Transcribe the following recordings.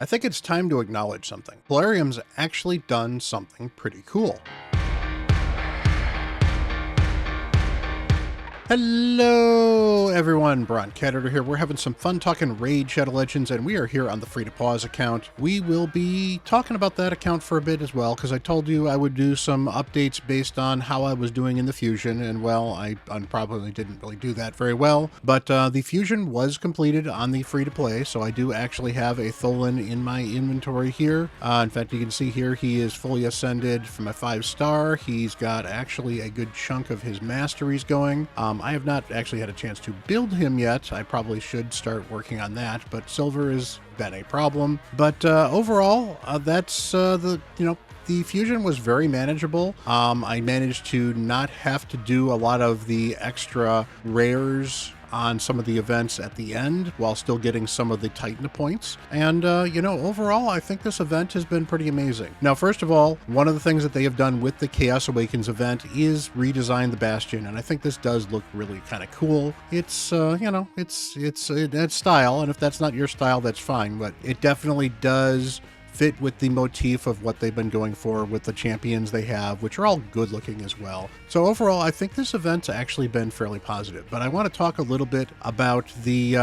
I think it's time to acknowledge something. Plarium's actually done something pretty cool. Hello, everyone. Bront, CatHerder here. We're having some fun talking Raid Shadow Legends, and we are here on the Free to Pause account. We will be talking about that account for a bit as well, because I told you I would do some updates based on how I was doing in the Fusion, and well, I probably didn't really do that very well, but the Fusion was completed on the Free to Play, so I do actually have a Tholen in my inventory here. In fact, you can see here he is fully ascended from a 5-star. He's got actually a good chunk of his masteries going. I have not actually had a chance to build him yet. I probably should start working on that, but silver has been a problem. But overall, that's the Fusion was very manageable. I managed to not have to do a lot of the extra rares on some of the events at the end while still getting some of the Titan points. And, overall, I think this event has been pretty amazing. Now, first of all, one of the things that they have done with the Chaos Awakens event is redesign the Bastion, and I think this does look really kind of cool. It's, it's style, and if that's not your style, that's fine, but it definitely does fit with the motif of what they've been going for with the champions they have, which are all good looking as well. So overall, I think this event's actually been fairly positive, but I want to talk a little bit about the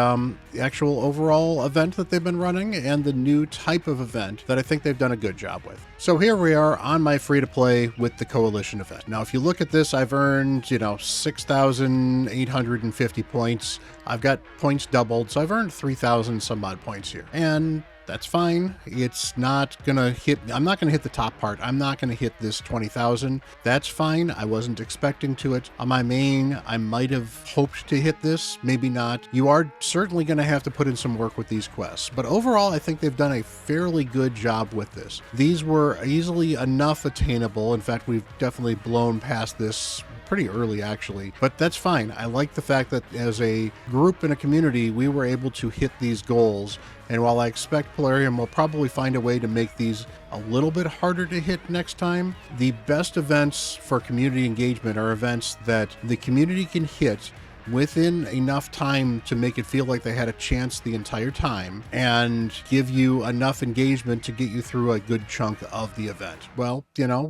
actual overall event that they've been running and the new type of event that I think they've done a good job with. So here we are on my free to play with the Coalition event. Now, if you look at this, I've earned, 6,850 points. I've got points doubled, so I've earned 3,000 some odd points here. And that's fine. It's not gonna hit, I'm not gonna hit the top part. I'm not gonna hit this 20,000. That's fine. I wasn't expecting to it. On my main, I might have hoped to hit this, maybe not. You are certainly gonna have to put in some work with these quests, but overall, I think they've done a fairly good job with this. These were easily enough attainable. In fact, we've definitely blown past this pretty early actually, but that's fine. I like the fact that as a group and a community, we were able to hit these goals. And while I expect Plarium will probably find a way to make these a little bit harder to hit next time, the best events for community engagement are events that the community can hit within enough time to make it feel like they had a chance the entire time and give you enough engagement to get you through a good chunk of the event. Well,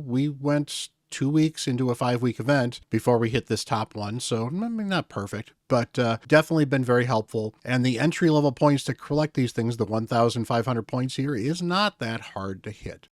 we went 2 weeks into a 5-week event before we hit this top one, so not perfect, but definitely been very helpful. And the entry level points to collect these things, the 1,500 points here, is not that hard to hit,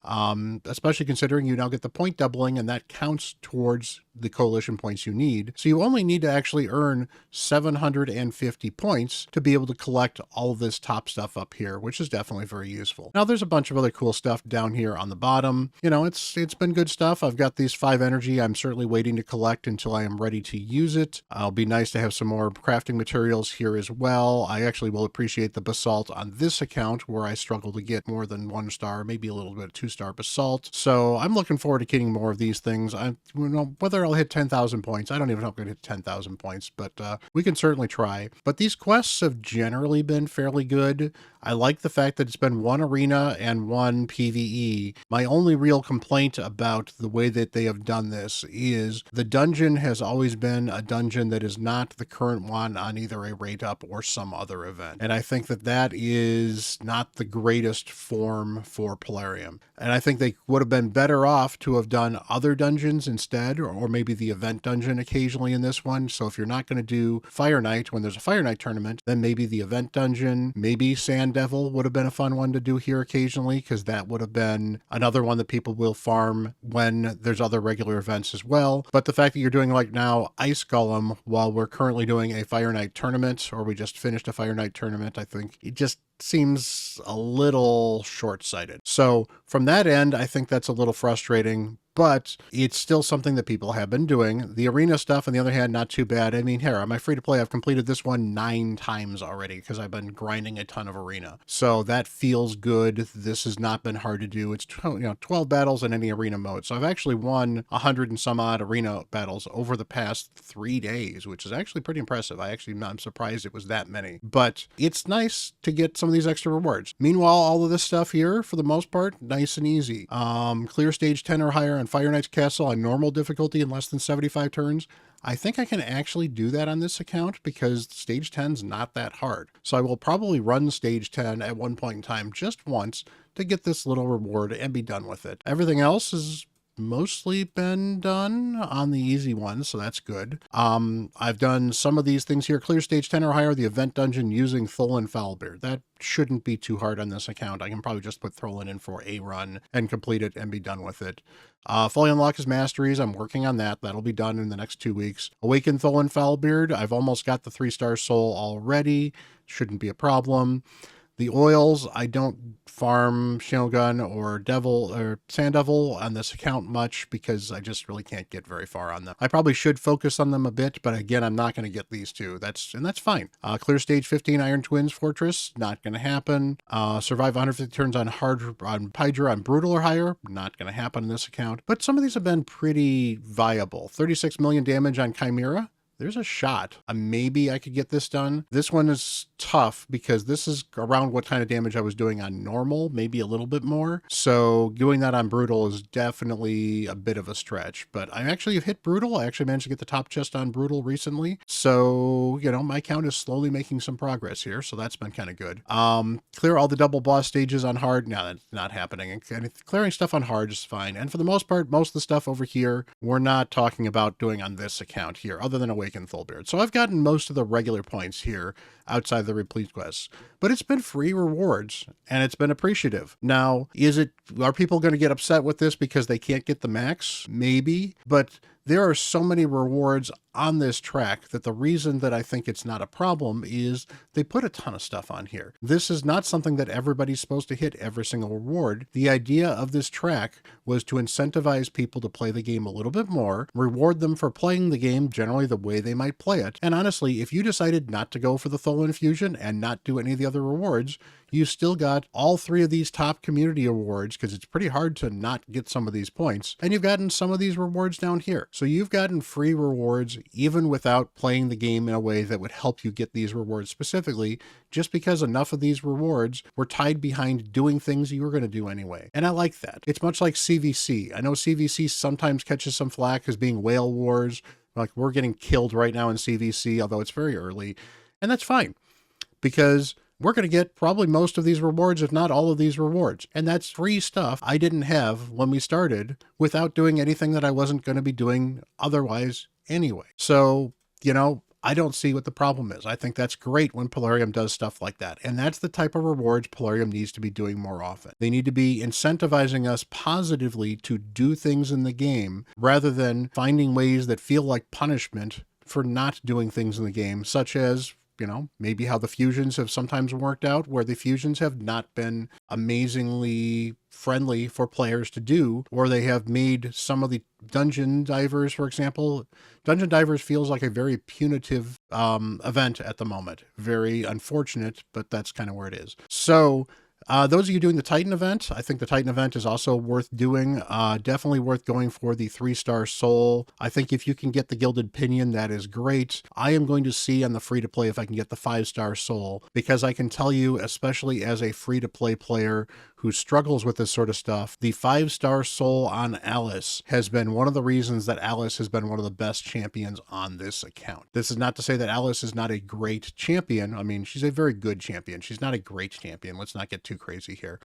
especially considering you now get the point doubling, and that counts towards the coalition points you need. So you only need to actually earn 750 points to be able to collect all of this top stuff up here, which is definitely very useful. Now there's a bunch of other cool stuff down here on the bottom. It's been good stuff. I've got these 5 energy I'm certainly waiting to collect until I am ready to use it. It'll be nice to have some more crafting materials here as well. I actually will appreciate the basalt on this account where I struggle to get more than 1 star, maybe a little bit of 2-star basalt. So I'm looking forward to getting more of these things. Whether I'll hit 10,000 points, I don't even know if I'm going to hit 10,000 points, but we can certainly try. But these quests have generally been fairly good. I like the fact that it's been 1 arena and 1 PvE. My only real complaint about the way that they have done this is the dungeon has always been a dungeon that is not the current one on either a rate up or some other event. And I think that that is not the greatest form for Plarium. And I think they would have been better off to have done other dungeons instead, or maybe the event dungeon occasionally in this one. So if you're not going to do Fire Night when there's a Fire Night tournament, then maybe the event dungeon, maybe Sand Devil would have been a fun one to do here occasionally, because that would have been another one that people will farm when there's other regular events as well. But the fact that you're doing like now Ice Golem while we're currently doing a Fire Night tournament, or we just finished a Fire Night tournament, I think it just seems a little short-sighted. So from that end, I think that's a little frustrating, but it's still something that people have been doing. The arena stuff, on the other hand, not too bad. I mean, here, on my free-to-play, I've completed this one 9 times already because I've been grinding a ton of arena. So that feels good. This has not been hard to do. It's 12 battles in any arena mode. So I've actually won 100 and some odd arena battles over the past 3 days, which is actually pretty impressive. I'm surprised it was that many. But it's nice to get some of these extra rewards. Meanwhile, all of this stuff here, for the most part, nice and easy. Clear stage 10 or higher on on Fire Knight's Castle on normal difficulty in less than 75 turns. I think I can actually do that on this account because stage 10's not that hard. So I will probably run stage 10 at one point in time just once to get this little reward and be done with it. Everything else is mostly been done on the easy ones, so that's good. I've done some of these things here. Clear stage 10 or higher, the event dungeon using Tholen Foulbeard. That shouldn't be too hard on this account. I can probably just put Tholen in for a run and complete it and be done with it. Fully unlock his masteries. I'm working on that. That'll be done in the next 2 weeks. Awaken Tholen Foulbeard. I've almost got the 3-star soul already. Shouldn't be a problem. The oils, I don't farm Shinogun or Devil or Sand Devil on this account much because I just really can't get very far on them. I probably should focus on them a bit, but again, I'm not going to get these two. That's fine. Clear stage 15 Iron Twins Fortress, not going to happen. Survive 150 turns on Pydra on Brutal or higher, not going to happen in this account. But some of these have been pretty viable. 36 million damage on Chimera. There's a shot. Maybe I could get this done. This one is tough because this is around what kind of damage I was doing on normal, maybe a little bit more. So doing that on brutal is definitely a bit of a stretch, but I actually have hit brutal. I actually managed to get the top chest on brutal recently. So, you know, my count is slowly making some progress here. So that's been kind of good. Clear all the double boss stages on hard. No, that's not happening. And clearing stuff on hard is fine. And for the most part, most of the stuff over here, we're not talking about doing on this account here, other than Awaken Thoulbeard. So I've gotten most of the regular points here outside the replete quests, but it's been free rewards and it's been appreciative. Now, are people going to get upset with this because they can't get the max? Maybe, but there are so many rewards on this track that the reason that I think it's not a problem is they put a ton of stuff on here. This is not something that everybody's supposed to hit every single reward. The idea of this track was to incentivize people to play the game a little bit more, reward them for playing the game generally the way they might play it. And honestly, if you decided not to go for the Tholen Fusion and not do any of the other rewards, you still got all 3 of these top community awards because it's pretty hard to not get some of these points. And you've gotten some of these rewards down here. So you've gotten free rewards even without playing the game in a way that would help you get these rewards specifically, just because enough of these rewards were tied behind doing things you were going to do anyway. And I like that. It's much like CVC. I know CVC sometimes catches some flack as being whale wars. Like we're getting killed right now in CVC, although it's very early. And that's fine because we're going to get probably most of these rewards, if not all of these rewards. And that's free stuff I didn't have when we started without doing anything that I wasn't going to be doing otherwise anyway. So, you know, I don't see what the problem is. I think that's great when Plarium does stuff like that. And that's the type of rewards Plarium needs to be doing more often. They need to be incentivizing us positively to do things in the game rather than finding ways that feel like punishment for not doing things in the game, such as, you know, maybe how the fusions have sometimes worked out, where the fusions have not been amazingly friendly for players to do, or they have made some of the dungeon divers, for example. Dungeon divers feels like a very punitive event at the moment. Very unfortunate, but that's kind of where it is. So those of you doing the Titan event, I think the Titan event is also worth doing. Definitely worth going for the 3-star soul. I think if you can get the Gilded Pinion, that is great. I am going to see on the free-to-play if I can get the 5-star soul, because I can tell you, especially as a free-to-play player who struggles with this sort of stuff, the 5-star soul on Alice has been one of the reasons that Alice has been one of the best champions on this account. This is not to say that Alice is not a great champion. I mean, she's a very good champion. She's not a great champion. Let's not get too crazy here.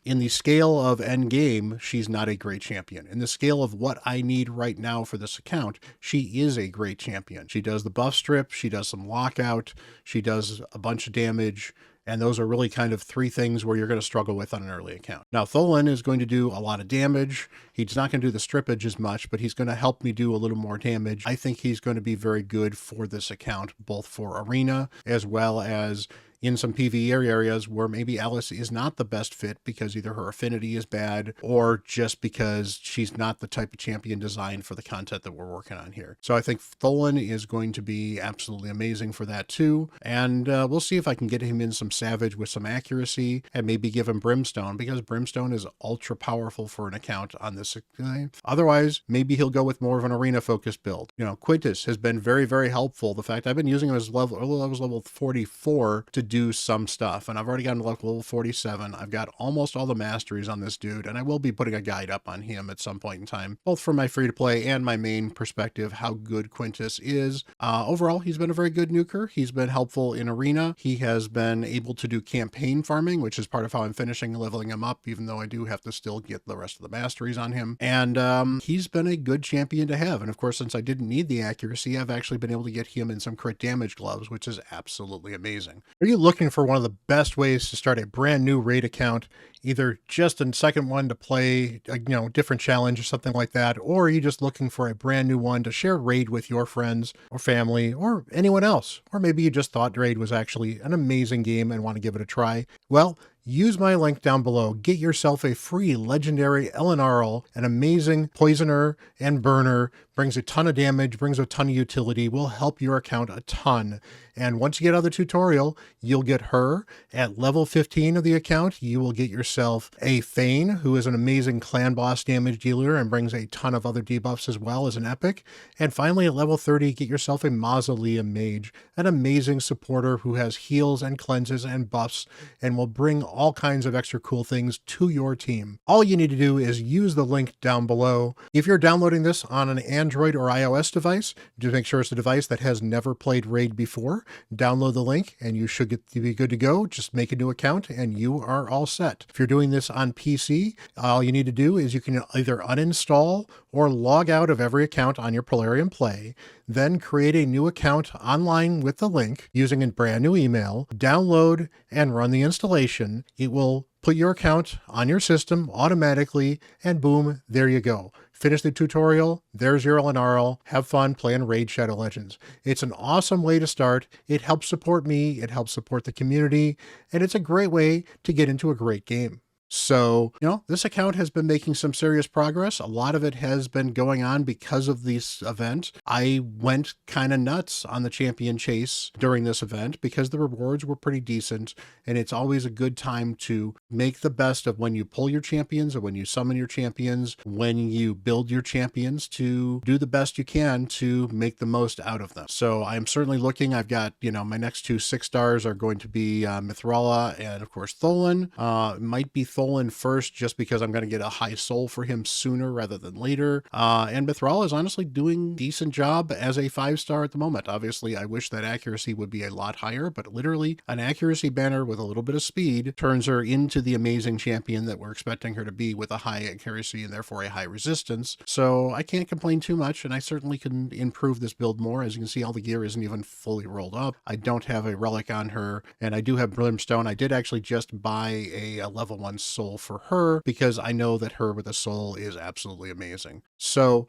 In the scale of endgame, she's not a great champion. In the scale of what I need right now for this account, she is a great champion. She does the buff strip, she does some lockout, she does a bunch of damage, and those are really kind of 3 things where you're going to struggle with on an early account. Now, Tholen is going to do a lot of damage. He's not going to do the strippage as much, but he's going to help me do a little more damage. I think he's going to be very good for this account, both for Arena as well as in some PvE areas where maybe Alice is not the best fit because either her affinity is bad or just because she's not the type of champion designed for the content that we're working on here. So I think Tholen is going to be absolutely amazing for that too. And we'll see if I can get him in some Savage with some accuracy and maybe give him Brimstone, because Brimstone is ultra powerful for an account on this guy. Otherwise, maybe he'll go with more of an arena focused build. You know, Quintus has been very, very helpful. The fact I've been using him as level 44 to do some stuff. And I've already gotten to level 47. I've got almost all the masteries on this dude, and I will be putting a guide up on him at some point in time, both from my free-to-play and my main perspective, how good Quintus is. Overall, he's been a very good nuker. He's been helpful in Arena. He has been able to do campaign farming, which is part of how I'm finishing leveling him up, even though I do have to still get the rest of the masteries on him. And he's been a good champion to have. And of course, since I didn't need the accuracy, I've actually been able to get him in some crit damage gloves, which is absolutely amazing. Are you looking for one of the best ways to start a brand new raid account, either just a second one to play a different challenge or something like that, or are you just looking for a brand new one to share raid with your friends or family or anyone else? Or maybe you just thought raid was actually an amazing game and want to give it a try. Well, use my link down below. Get yourself a free legendary Elenarl, an amazing poisoner and burner, brings a ton of damage, brings a ton of utility, will help your account a ton. And once you get out of the tutorial, you'll get her. At level 15 of the account, you will get yourself a Thane, who is an amazing clan boss damage dealer and brings a ton of other debuffs as well as an epic. And finally, at level 30, get yourself a Mausoleum Mage, an amazing supporter who has heals and cleanses and buffs and will bring all kinds of extra cool things to your team. All you need to do is use the link down below. If you're downloading this on an Android or iOS device, do make sure it's a device that has never played Raid before. Download the link and you should be good to go. Just make a new account and you are all set. If you're doing this on PC, all you need to do is you can either uninstall or log out of every account on your Plarium Play, then create a new account online with the link using a brand new email, download and run the installation. It will put your account on your system automatically, and boom, there you go. Finish the tutorial, there's your Elenarl, have fun playing Raid Shadow Legends. It's an awesome way to start. It helps support me, it helps support the community, and it's a great way to get into a great game. So, this account has been making some serious progress. A lot of it has been going on because of this event. I went kind of nuts on the champion chase during this event because the rewards were pretty decent, and it's always a good time to make the best of when you pull your champions and when you summon your champions, when you build your champions, to do the best you can to make the most out of them. So I'm certainly looking. I've got, my next two 6 stars are going to be Mithrala and of course Tholen. It might be Tholen first just because I'm going to get a high soul for him sooner rather than later. And Mithrala is honestly doing a decent job as a 5-star at the moment. Obviously, I wish that accuracy would be a lot higher, but literally an accuracy banner with a little bit of speed turns her into the amazing champion that we're expecting her to be, with a high accuracy and therefore a high resistance. So I can't complain too much, and I certainly can improve this build more. As you can see, all the gear isn't even fully rolled up. I don't have a relic on her, and I do have Brimstone. I did actually just buy a level 1 soul for her because I know that her with a soul is absolutely amazing. So,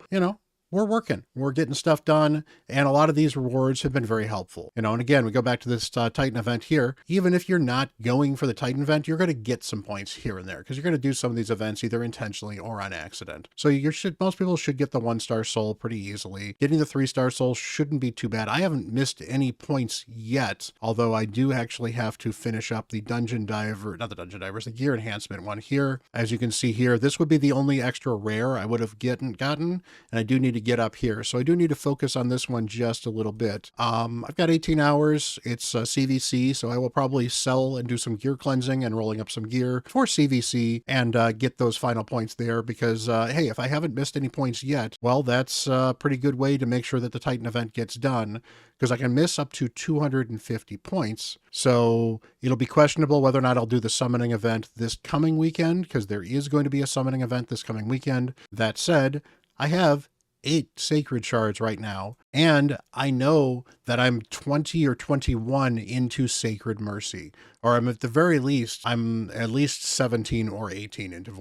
we're working, we're getting stuff done, and a lot of these rewards have been very helpful. And again, we go back to this Titan event here. Even if you're not going for the Titan event, you're going to get some points here and there because you're going to do some of these events either intentionally or on accident. So most people should get the 1-star soul pretty easily. Getting the 3-star soul shouldn't be too bad. I haven't missed any points yet, although I do actually have to finish up the the gear enhancement one here. As you can see here, this would be the only extra rare I would have gotten, and I do need to get up here. So I do need to focus on this one just a little bit. I've got 18 hours. It's CVC, so I will probably sell and do some gear cleansing and rolling up some gear for CVC and get those final points there because, hey, if I haven't missed any points yet, well, that's a pretty good way to make sure that the Titan event gets done, because I can miss up to 250 points. So it'll be questionable whether or not I'll do the summoning event this coming weekend, because there is going to be a summoning event this coming weekend. That said, I have 8 sacred shards right now, and I know that I'm 20 or 21 into Sacred Mercy, or I'm at the very least, I'm at least 17 or 18 into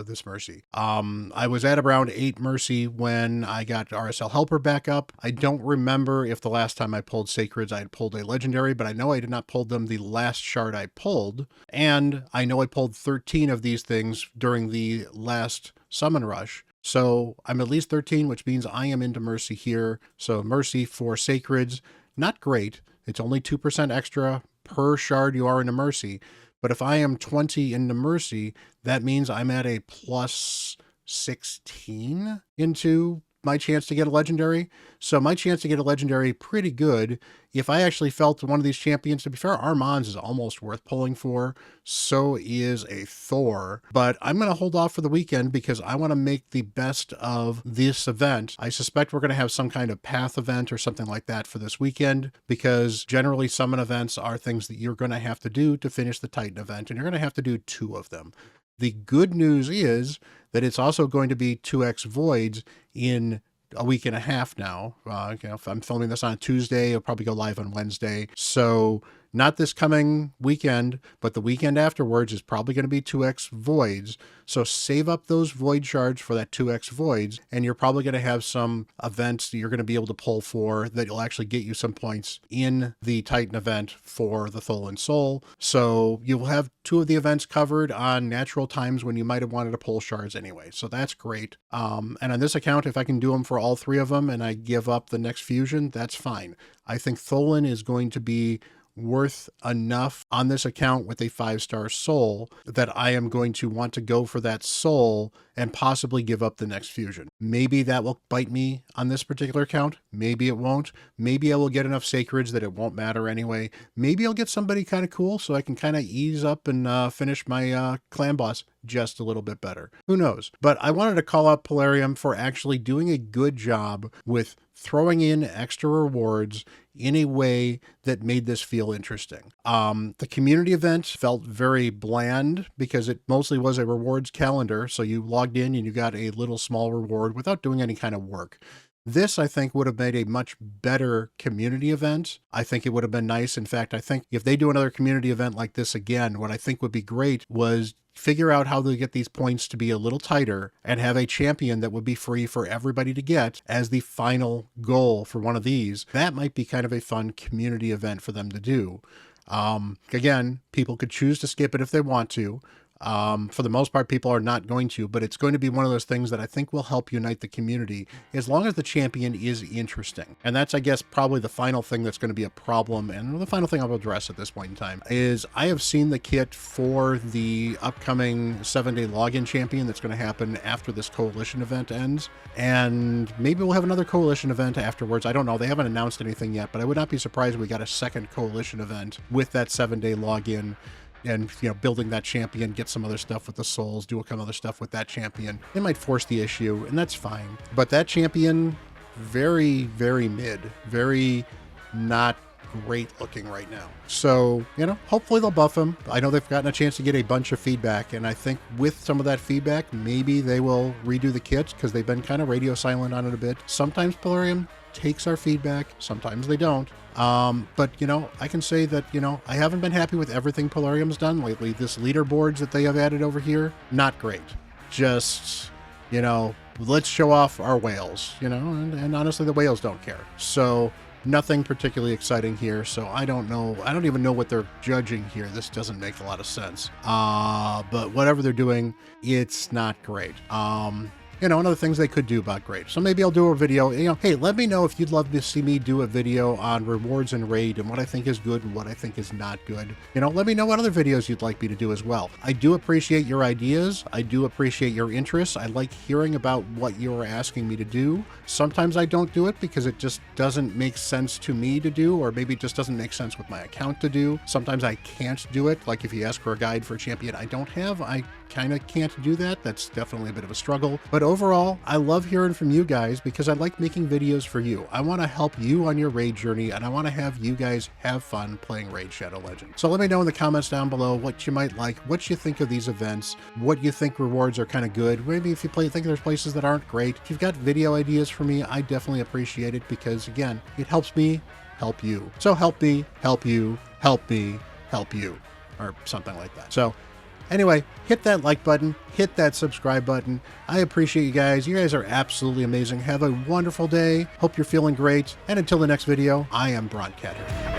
this Mercy. I was at around 8 Mercy when I got RSL Helper back up. I don't remember if the last time I pulled Sacreds I had pulled a Legendary, but I know I did not pull them the last shard I pulled, and I know I pulled 13 of these things during the last Summon Rush. So I'm at least 13, which means I am into Mercy here. So Mercy for Sacreds, not great. It's only 2% extra per shard you are into Mercy. But if I am 20 into Mercy, that means I'm at a plus 16 into my chance to get a legendary. So my chance to get a legendary, pretty good. If I actually felt one of these champions, to be fair, Armand's is almost worth pulling for. So is a Thor. But I'm going to hold off for the weekend because I want to make the best of this event. I suspect we're going to have some kind of path event or something like that for this weekend, because generally summon events are things that you're going to have to do to finish the Titan event, and you're going to have to do 2 of them. The good news is that it's also going to be 2x voids in a week and a half now. If I'm filming this on a Tuesday, it'll probably go live on Wednesday. So not this coming weekend, but the weekend afterwards is probably going to be 2x voids. So save up those void shards for that 2x voids, and you're probably going to have some events that you're going to be able to pull for that will actually get you some points in the Titan event for the Tholen Soul. So you'll have 2 of the events covered on natural times when you might have wanted to pull shards anyway. So that's great. And on this account, if I can do them for all 3 of them and I give up the next fusion, that's fine. I think Tholen is going to be worth enough on this account with a 5-star soul that I am going to want to go for that soul and possibly give up the next fusion. Maybe that will bite me on this particular account. Maybe it won't. Maybe I will get enough sacreds that it won't matter anyway. Maybe I'll get somebody kind of cool so I can kind of ease up and finish my clan boss just a little bit better. Who knows? But I wanted to call out Plarium for actually doing a good job with throwing in extra rewards in a way that made this feel interesting. The community event felt very bland because it mostly was a rewards calendar. So you logged in and you got a little small reward without doing any kind of work. This, I think, would have made a much better community event. I think it would have been nice. In fact, I think if they do another community event like this again, what I think would be great was figure out how to get these points to be a little tighter and have a champion that would be free for everybody to get as the final goal for one of these. That might be kind of a fun community event for them to do. Again, people could choose to skip it if they want to. For the most part, people are not going to, but it's going to be one of those things that I think will help unite the community as long as the champion is interesting. And that's, I guess, probably the final thing that's going to be a problem. And the final thing I'll address at this point in time is I have seen the kit for the upcoming 7-day login champion that's going to happen after this coalition event ends. And maybe we'll have another coalition event afterwards. I don't know. They haven't announced anything yet, but I would not be surprised if we got a second coalition event with that 7-day login. And, building that champion, get some other stuff with the souls, do a couple other stuff with that champion. They might force the issue, and that's fine. But that champion, very, very mid, very not great looking right now. So, hopefully they'll buff him. I know they've gotten a chance to get a bunch of feedback, and I think with some of that feedback, maybe they will redo the kits because they've been kind of radio silent on it a bit. Sometimes Plarium takes our feedback, sometimes they don't. But I can say that, I haven't been happy with everything Plarium's done lately. This leaderboards that they have added over here, not great. Just, let's show off our whales, and honestly, the whales don't care. So nothing particularly exciting here. So I don't know. I don't even know what they're judging here. This doesn't make a lot of sense. But whatever they're doing, it's not great. And other things they could do about grade. So maybe I'll do a video, hey, let me know if you'd love to see me do a video on rewards and raid and what I think is good and what I think is not good. Let me know what other videos you'd like me to do as well. I do appreciate your ideas. I do appreciate your interests. I like hearing about what you're asking me to do. Sometimes I don't do it because it just doesn't make sense to me to do, or maybe it just doesn't make sense with my account to do. Sometimes I can't do it. Like if you ask for a guide for a champion I don't have, I kind of can't do that. That's definitely a bit of a struggle. But overall, I love hearing from you guys because I like making videos for you. I want to help you on your raid journey, and I want to have you guys have fun playing Raid Shadow Legends. So let me know in the comments down below what you might like, what you think of these events, what you think rewards are kind of good. Maybe if you think there's places that aren't great. If you've got video ideas for me, I definitely appreciate it because, again, it helps me help you. So help me, help you, help me, help you, or something like that. So anyway, hit that like button, hit that subscribe button. I appreciate you guys. You guys are absolutely amazing. Have a wonderful day. Hope you're feeling great. And until the next video, I am Bront CatHerder.